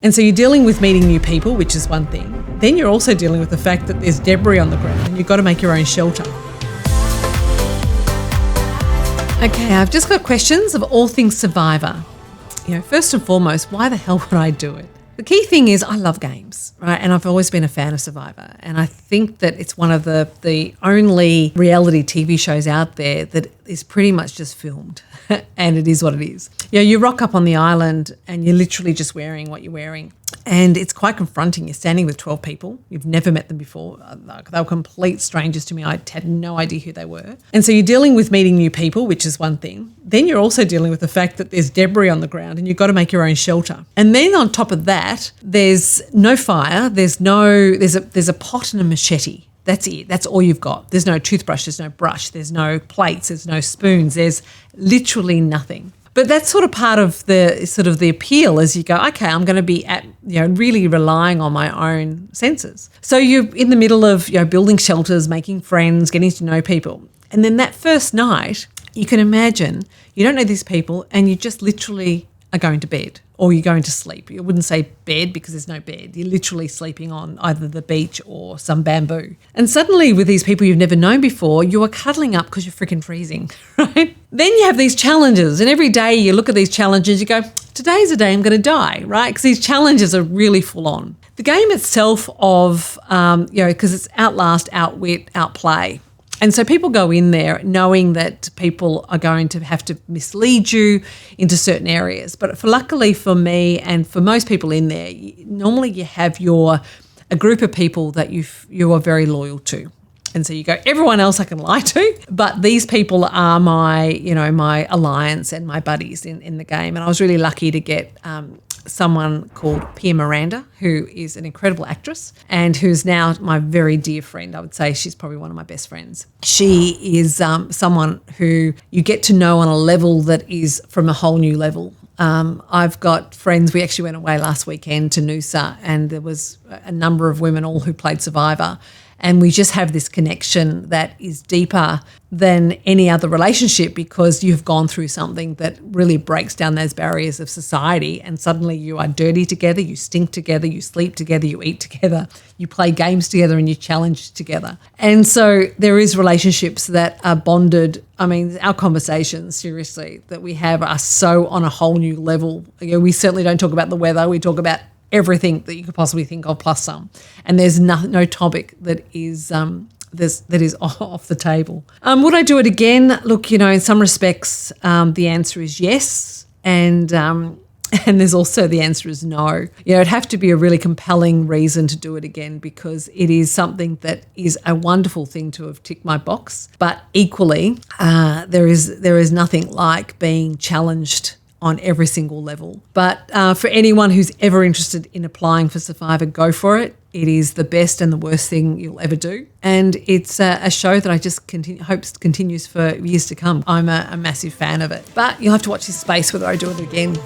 And so you're dealing with meeting new people, which is one thing. Then you're also dealing with the fact that there's debris on the ground and you've got to make your own shelter. Okay, I've just got questions of all things Survivor. First and foremost, why the hell would I do it? The key thing is I love games, right? And I've always been a fan of Survivor. And I think that it's one of the only reality TV shows out there that is pretty much just filmed. And it is what it is. You rock up on the island and you're literally just wearing what you're wearing. And it's quite confronting. You're standing with 12 people. You've never met them before. They were complete strangers to me. I had no idea who they were. And so you're dealing with meeting new people, which is one thing. Then you're also dealing with the fact that there's debris on the ground and you've got to make your own shelter. And then on top of that, there's no fire. There's a pot and a machete. That's it. That's all you've got. There's no toothbrush. There's no brush. There's no plates. There's no spoons. There's literally nothing. But that's sort of part of the appeal as you go, okay, I'm going to be really relying on my own senses. So you're in the middle of building shelters, making friends, getting to know people. And then that first night, you can imagine you don't know these people and you just literally are going to bed or you're going to sleep. You wouldn't say bed because there's no bed. You're literally sleeping on either the beach or some bamboo. And suddenly with these people you've never known before, you are cuddling up because you're freaking freezing, right? Then you have these challenges and every day you look at these challenges, you go, today's the day I'm going to die, right? Because these challenges are really full on. The game itself of, because it's outlast, outwit, outplay. And so people go in there knowing that people are going to have to mislead you into certain areas. But luckily for me and for most people in there, normally you have a group of people that you are very loyal to. And so you go, everyone else I can lie to, but these people are my alliance and my buddies in the game. And I was really lucky to get someone called Pia Miranda, who is an incredible actress and who's now my very dear friend. I would say she's probably one of my best friends. She is someone who you get to know on a level that is from a whole new level. I've got friends, we actually went away last weekend to Noosa and there was a number of women all who played Survivor. And we just have this connection that is deeper than any other relationship because you've gone through something that really breaks down those barriers of society and suddenly you are dirty together, you stink together, you sleep together, you eat together, you play games together and you challenge together. And so there is relationships that are bonded. I mean, our conversations, seriously, that we have are so on a whole new level. We certainly don't talk about the weather. We talk about everything that you could possibly think of plus some. And there's no topic that is off the table. Would I do it again? Look, in some respects, the answer is yes. And there's also the answer is no. It'd have to be a really compelling reason to do it again because it is something that is a wonderful thing to have ticked my box. But equally, there is nothing like being challenged on every single level. But for anyone who's ever interested in applying for Survivor, go for it. It is the best and the worst thing you'll ever do. And it's a show that I just hope continues for years to come. I'm a massive fan of it. But you'll have to watch this space whether I do it again.